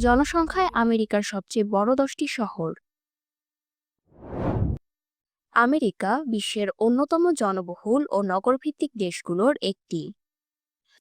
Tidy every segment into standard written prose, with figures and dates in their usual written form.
জনসংখ্যায় আমেরিকার সবচেয়ে বড় 10টি শহর। আমেরিকা বিশ্বের অন্যতম জনবহুল ও নগরভিত্তিক দেশগুলোর একটি,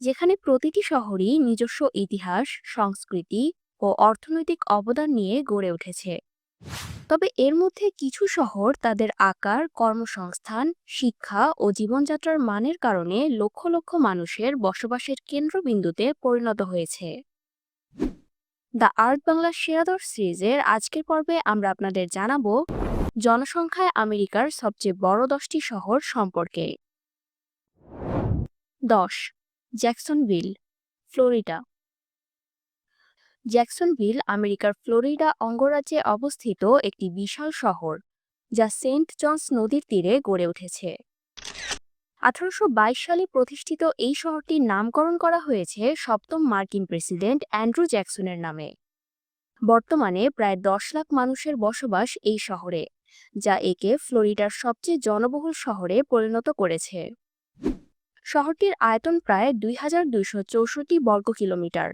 যেখানে প্রতিটি শহরই নিজস্ব ইতিহাস, সংস্কৃতি ও অর্থনৈতিক অবদান নিয়ে গড়ে উঠেছে। তবে এর মধ্যে কিছু শহর তাদের আকার, কর্মসংস্থান, শিক্ষা ও জীবনযাত্রার মানের কারণে লক্ষ লক্ষ মানুষের বসবাসের কেন্দ্রবিন্দুতে পরিণত হয়েছে। দ্য আর্ট বাংলা সেরা 10 সিরিজের আজকের পর্বে আমরা আপনাদের জানাবো জনসংখ্যায় আমেরিকার সবচেয়ে বড় 10টি শহর সম্পর্কে। 10. Jacksonville, Florida. জ্যাকসনভিল আমেরিকার ফ্লোরিডা অঙ্গরাজ্যে অবস্থিত একটি বিশাল শহর, যা সেন্ট জনস নদীর তীরে গড়ে উঠেছে। 1822 সালে প্রতিষ্ঠিত এই শহরটির নামকরণ করা হয়েছে সপ্তম মার্কিন প্রেসিডেন্ট অ্যান্ড্রু জ্যাকসনের নামে। বর্তমানে প্রায় 10 লাখ মানুষের বসবাস এই শহরে, যা একে ফ্লোরিডার সবচেয়ে জনবহুল শহরে পরিণত করেছে। শহরটির আয়তন প্রায় 2264 বর্গ কিলোমিটার।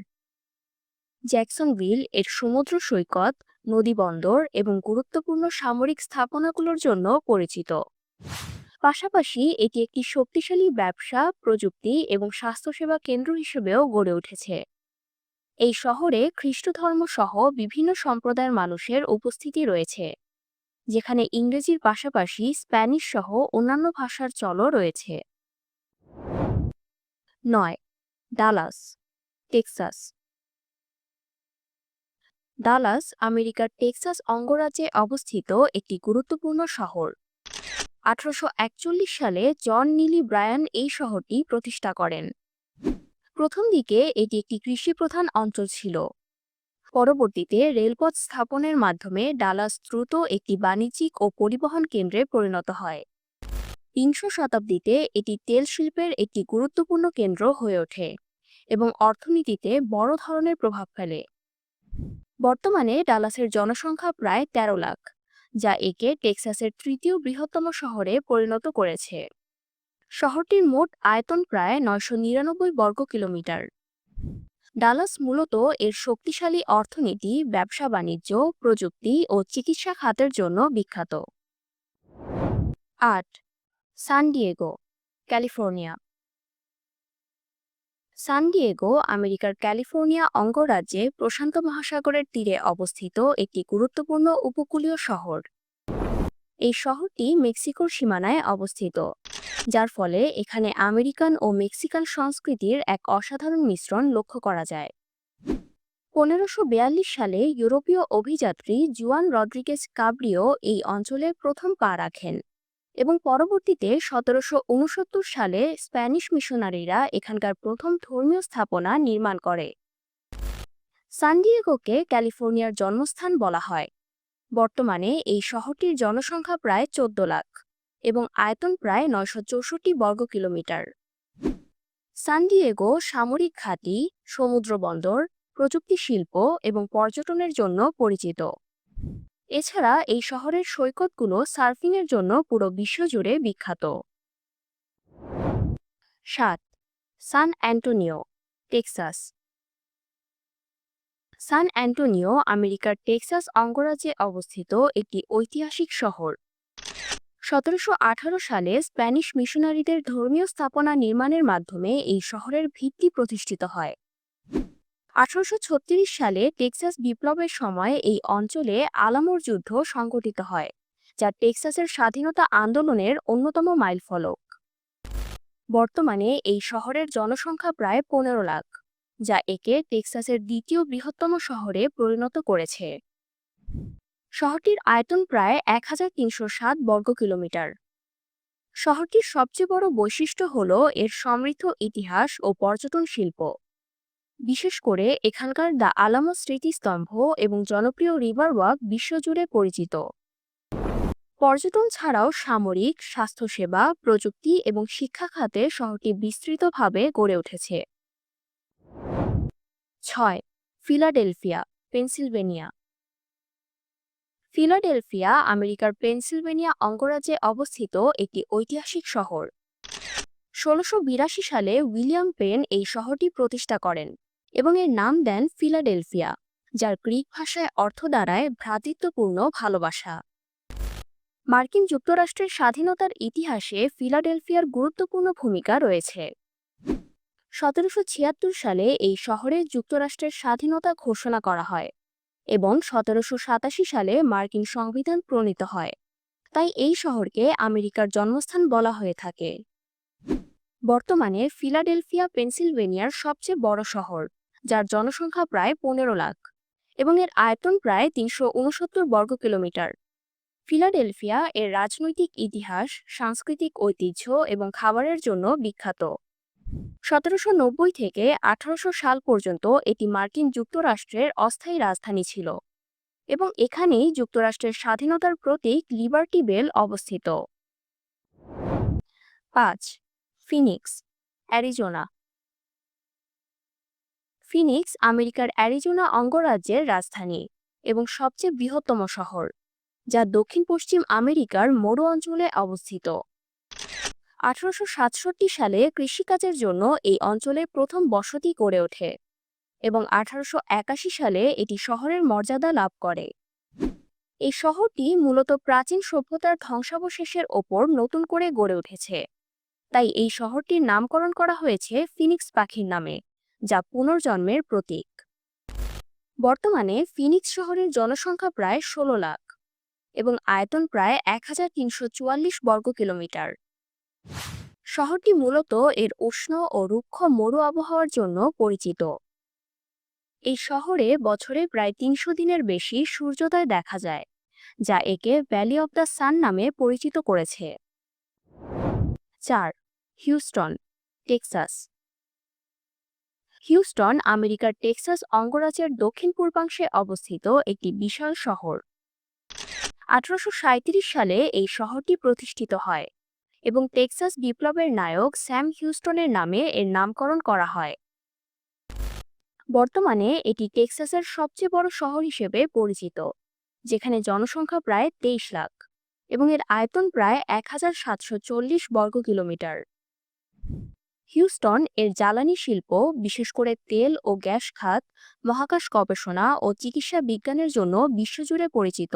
জ্যাকসনভিল এর সমুদ্র সৈকত, নদীবন্দর এবং গুরুত্বপূর্ণ সামরিক স্থাপনাগুলোর জন্য পরিচিত। পাশাপাশি এটি একটি শক্তিশালী ব্যবসা, প্রযুক্তি এবং স্বাস্থ্যসেবা কেন্দ্র হিসেবেও গড়ে উঠেছে। এই শহরে খ্রিস্ট ধর্ম সহ বিভিন্ন সম্প্রদায়ের মানুষের উপস্থিতি রয়েছে, যেখানে ইংরেজির পাশাপাশি স্প্যানিশ সহ অন্যান্য ভাষার চলও রয়েছে। 9. Dallas, Texas. ডালাস আমেরিকার টেক্সাস অঙ্গরাজ্যে অবস্থিত একটি গুরুত্বপূর্ণ শহর। 1841 সালে জন নিলি ব্রায়ান এই শহরটি প্রতিষ্ঠা করেন। প্রথম দিকে এটি একটি কৃষিপ্রধান অঞ্চল ছিল। পরবর্তীতে রেলপথ স্থাপনের মাধ্যমে ডালাস দ্রুত একটি বাণিজ্যিক ও পরিবহন কেন্দ্রে পরিণত হয়। 20 শতাব্দীতে এটি তেল শিল্পের একটি গুরুত্বপূর্ণ কেন্দ্র হয়ে ওঠে এবং অর্থনীতিতে বড় ধরনের প্রভাব ফেলে। বর্তমানে ডালাসের জনসংখ্যা প্রায় 13 লাখ, যা একে টেক্সাসের তৃতীয় বৃহত্তম শহরে পরিণত করেছে। শহরটির মোট আয়তন প্রায় 999 বর্গ কিলোমিটার। ডালাস মূলত এর শক্তিশালী অর্থনীতি, ব্যবসা-বাণিজ্য, প্রযুক্তি ও চিকিৎসা খাতের জন্য বিখ্যাত। 8. San Diego, California. San Diego আমেরিকার ক্যালিফোর্নিয়া অঙ্গরাজ্যে প্রশান্ত মহাসাগরের তীরে অবস্থিত একটি গুরুত্বপূর্ণ উপকূলীয় শহর। এই শহরটি মেক্সিকোর সীমানায় অবস্থিত, যার ফলে এখানে আমেরিকান ও মেক্সিকান সংস্কৃতির এক অসাধারণ মিশ্রণ লক্ষ্য করা যায়। 1542 সালে ইউরোপীয় অভিযাত্রী জুয়ান রদ্রিগেজ কাব্রিও এই অঞ্চলে প্রথম পা রাখেন এবং পরবর্তীতে 1769 সালে স্প্যানিশ মিশনারিরা এখানকার প্রথম ধর্মীয় স্থাপনা নির্মাণ করে। সান ডিয়েগোকে ক্যালিফোর্নিয়ার জন্মস্থান বলা হয়। বর্তমানে এই শহরটির জনসংখ্যা প্রায় 14 লাখ এবং আয়তন প্রায় 964 বর্গ কিলোমিটার। সান ডিয়েগো সামরিক ঘাঁটি, সমুদ্র বন্দর, প্রযুক্তি শিল্প এবং পর্যটনের জন্য পরিচিত। এছাড়া এই শহরের সৈকতগুলো সার্ফিংয়ের জন্য পুরো বিশ্বজুড়ে বিখ্যাত। 7. সান অ্যান্টোনিও, টেক্সাস। সান অ্যান্টোনিও আমেরিকার টেক্সাস অঙ্গরাজ্যে অবস্থিত একটি ঐতিহাসিক শহর। 1718 সালে স্প্যানিশ মিশনারিদের ধর্মীয় স্থাপনা নির্মাণের মাধ্যমে এই শহরের ভিত্তি প্রতিষ্ঠিত হয়। 1836 সালে টেক্সাস বিপ্লবের সময় এই অঞ্চলে আলামোর যুদ্ধ সংঘটিত হয়, যা টেক্সাসের স্বাধীনতা আন্দোলনের অন্যতম মাইলফলক। বর্তমানে এই শহরের জনসংখ্যা প্রায় 15 লাখ, যা একে টেক্সাসের দ্বিতীয় বৃহত্তম শহরে পরিণত করেছে। শহরটির আয়তন প্রায় 1307 বর্গ কিলোমিটার। শহরটির সবচেয়ে বড় বৈশিষ্ট্য হল এর সমৃদ্ধ ইতিহাস ও পর্যটন শিল্প। বিশেষ করে এখানকার দ্য আলামো স্মৃতিস্তম্ভ এবং জনপ্রিয় রিভার ওয়াক বিশ্বজুড়ে পরিচিত। পর্যটন ছাড়াও সামরিক, স্বাস্থ্যসেবা, প্রযুক্তি এবং শিক্ষা খাতে শহরটি বিস্তৃতভাবে গড়ে উঠেছে। 6. Philadelphia, Pennsylvania. ফিলাডেলফিয়া আমেরিকার পেনসিলভেনিয়া অঙ্গরাজ্যে অবস্থিত একটি ঐতিহাসিক শহর। 1682 সালে উইলিয়াম পেন এই শহরটি প্রতিষ্ঠা করেন এবং এর নাম দেন ফিলাডেলফিয়া, যার গ্রিক ভাষায় অর্থ দাঁড়ায় ভ্রাতৃত্বপূর্ণ ভালোবাসা। মার্কিন যুক্তরাষ্ট্রের স্বাধীনতার ইতিহাসে ফিলাডেলফিয়ার গুরুত্বপূর্ণ ভূমিকা রয়েছে। 1776 সালে এই শহরে যুক্তরাষ্ট্রের স্বাধীনতা ঘোষণা করা হয় এবং 1787 সালে মার্কিন সংবিধান প্রণীত হয়। তাই এই শহরকে আমেরিকার জন্মস্থান বলা হয়ে থাকে। বর্তমানে ফিলাডেলফিয়া পেনসিলভেনিয়ার সবচেয়ে বড় শহর, যার জনসংখ্যা প্রায় 15 লাখ এবং এর আয়তন প্রায় 369 বর্গ কিলোমিটার। ফিলাডেলফিয়া এর রাজনৈতিক ইতিহাস, সাংস্কৃতিক ঐতিহ্য এবং খাবারের জন্য বিখ্যাত। 1790 থেকে 1800 সাল পর্যন্ত এটি মার্কিন যুক্তরাষ্ট্রের অস্থায়ী রাজধানী ছিল এবং এখানেই যুক্তরাষ্ট্রের স্বাধীনতার প্রতীক লিবার্টি বেল অবস্থিত। 5. Phoenix, Arizona. ফিনিক্স আমেরিকার অ্যারিজোনা অঙ্গরাজ্যের রাজধানী এবং সবচেয়ে বৃহত্তম শহর, যা দক্ষিণ পশ্চিম আমেরিকার মরু অঞ্চলে অবস্থিত। 1867 সালে কৃষিকাজের জন্য এই অঞ্চলে প্রথম বসতি গড়ে ওঠে এবং 1881 সালে এটি শহরের মর্যাদা লাভ করে। এই শহরটি মূলত প্রাচীন সভ্যতার ধ্বংসাবশেষের ওপর নতুন করে গড়ে উঠেছে। তাই এই শহরটির নামকরণ করা হয়েছে ফিনিক্স পাখির নামে, যা পুনর্জন্মের প্রতীক। বর্তমানে ফিনিক্স শহরের জনসংখ্যা প্রায় 16 লাখ এবং আয়তন প্রায় 1344 বর্গ কিলোমিটার। শহরটি মূলত এর উষ্ণ ও রুক্ষ মরু আবহাওয়ার জন্য পরিচিত। এই শহরে বছরে প্রায় 300 দিনের বেশি সূর্যোদয় দেখা যায়, যা একে ভ্যালি অব দ্য সান নামে পরিচিত করেছে। 4. Houston, Texas. হিউস্টন আমেরিকার টেক্সাস অঙ্গরাজ্যের দক্ষিণ পূর্বাংশে অবস্থিত একটি বিশাল শহর। 1837 সালে এই শহরটি প্রতিষ্ঠিত হয় এবং টেক্সাস বিপ্লবের নায়ক স্যাম হিউস্টনের নামে এর নামকরণ করা হয়। বর্তমানে এটি টেক্সাসের সবচেয়ে বড় শহর হিসেবে পরিচিত, যেখানে জনসংখ্যা প্রায় 23 লাখ এবং এর আয়তন প্রায় 1740 বর্গ কিলোমিটার। হিউস্টন এর জ্বালানি শিল্প, বিশেষ করে তেল ও গ্যাস খাত, মহাকাশ গবেষণা ও চিকিৎসা বিজ্ঞানের জন্য বিশ্বজুড়ে পরিচিত।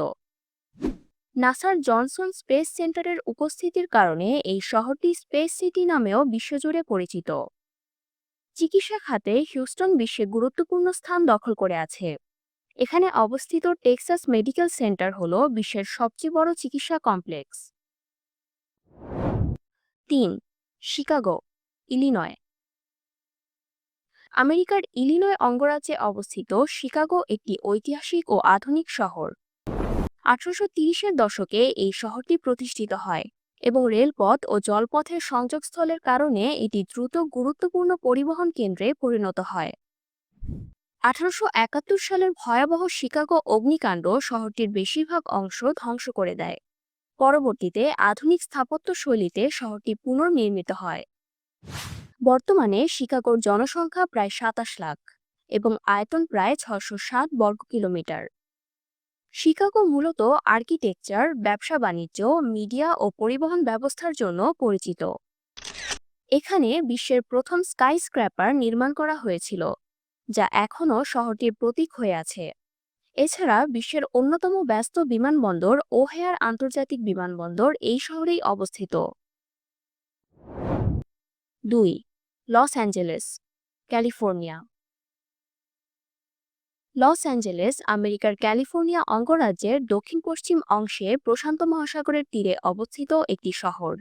নাসার জনসন স্পেস সেন্টারের উপস্থিতির কারণে এই শহরটি স্পেস সিটি নামেও বিশ্বজুড়ে পরিচিত। চিকিৎসা খাতে হিউস্টন বিশ্বে গুরুত্বপূর্ণ স্থান দখল করে আছে। এখানে অবস্থিত টেক্সাস মেডিকেল সেন্টার হল বিশ্বের সবচেয়ে বড় চিকিৎসা কমপ্লেক্স। 3. Chicago, Illinois. আমেরিকার ইলিনয় অঙ্গরাজ্যে অবস্থিত শিকাগো একটি ঐতিহাসিক ও আধুনিক শহর। 1830-এর দশকে এই শহরটি প্রতিষ্ঠিত হয় এবং রেলপথ ও জলপথের সংযোগস্থলের কারণে এটি দ্রুত গুরুত্বপূর্ণ পরিবহন কেন্দ্রে পরিণত হয়। 1871 সালের ভয়াবহ শিকাগো অগ্নিকাণ্ড শহরটির বেশিরভাগ অংশ ধ্বংস করে দেয়। পরবর্তীতে আধুনিক স্থাপত্য শৈলীতে শহরটি পুনর্নির্মিত হয়। বর্তমানে শিকাগোর জনসংখ্যা প্রায় 27 লাখ এবং আয়তন প্রায় 607 বর্গ কিলোমিটার। শিকাগো মূলত আর্কিটেকচার, ব্যবসা বাণিজ্য, মিডিয়া ও পরিবহন ব্যবস্থার জন্য পরিচিত। এখানে বিশ্বের প্রথম স্কাই স্ক্র্যাপার নির্মাণ করা হয়েছিল, যা এখনও শহরটির প্রতীক হয়ে আছে। এছাড়া বিশ্বের অন্যতম ব্যস্ত বিমানবন্দর ওহেয়ার আন্তর্জাতিক বিমানবন্দর এই শহরেই অবস্থিত। 2. Los Angeles, California. Los Angeles আমেরিকার ক্যালিফোর্নিয়া অঙ্গরাজ্যের দক্ষিণ পশ্চিম অংশে প্রশান্ত মহাসাগরের তীরে অবস্থিত একটি শহর।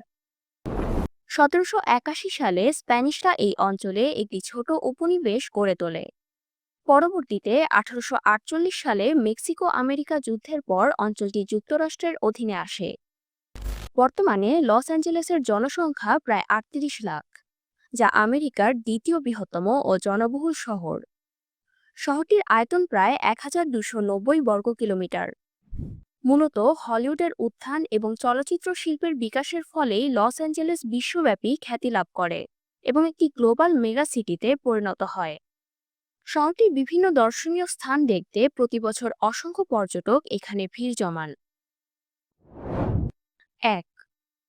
1781 সালে স্প্যানিশরা এই অঞ্চলে একটি ছোট উপনিবেশ গড়ে তোলে। পরবর্তীতে 1848 সালে মেক্সিকো আমেরিকা যুদ্ধের পর অঞ্চলটি যুক্তরাষ্ট্রের অধীনে আসে। বর্তমানে লস অ্যাঞ্জেলেসের জনসংখ্যা প্রায় 38 লাখ, যা আমেরিকার দ্বিতীয় বৃহত্তম ও জনবহুল শহর। শহরটির আয়তন প্রায় 1290 বর্গ কিলোমিটার। মূলত হলিউডের উত্থান এবং চলচ্চিত্র শিল্পের বিকাশের ফলেই লস অ্যাঞ্জেলেস বিশ্বব্যাপী খ্যাতি লাভ করে এবং একটি গ্লোবাল মেগা সিটিতে পরিণত হয়। শহরটির বিভিন্ন দর্শনীয় স্থান দেখতে প্রতি বছর অসংখ্য পর্যটক এখানে ভিড় জমান। 1.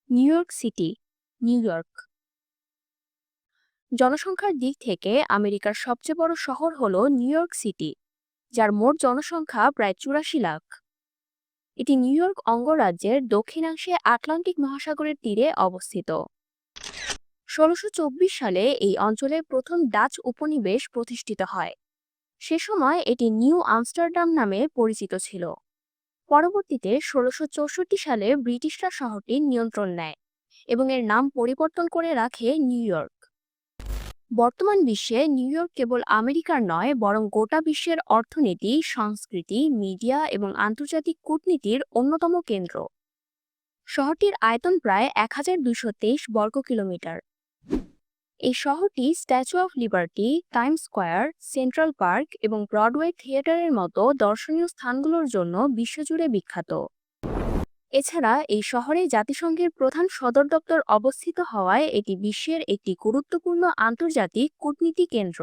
New York city, new York. জনসংখ্যার দিক থেকে আমেরিকার সবচেয়ে বড় শহর হল নিউ ইয়র্ক সিটি, যার মোট জনসংখ্যা প্রায় ৮৪ লাখ। এটি নিউ ইয়র্ক অঙ্গরাজ্যের দক্ষিণাংশে আটলান্টিক মহাসাগরের তীরে অবস্থিত। ১৬২৪ সালে এই অঞ্চলে প্রথম ডাচ উপনিবেশ প্রতিষ্ঠিত হয়। সে সময় এটি নিউ আমস্টারডাম নামে পরিচিত ছিল। পরবর্তীতে ১৬৬৪ সালে ব্রিটিশরা শহরটির নিয়ন্ত্রণ নেয় এবং এর নাম পরিবর্তন করে রাখে নিউ ইয়র্ক। বর্তমান বিশ্বে নিউ ইয়র্ক কেবল আমেরিকার নয়, বরং গোটা বিশ্বের অর্থনীতি, সংস্কৃতি, মিডিয়া এবং আন্তর্জাতিক কূটনীতির অন্যতম কেন্দ্র। শহরটির আয়তন প্রায় ১,২২৩ বর্গ কিলোমিটার। এই শহরটি statue of liberty, Times square, central park এবং ব্রডওয়ে থিয়েটারের মতো দর্শনীয় স্থানগুলোর জন্য বিশ্বজুড়ে বিখ্যাত। এছাড়া এই শহরে জাতিসংঘের প্রধান সদর দপ্তর অবস্থিত হওয়ায় এটি বিশ্বের একটি গুরুত্বপূর্ণ আন্তর্জাতিক কূটনীতি কেন্দ্র।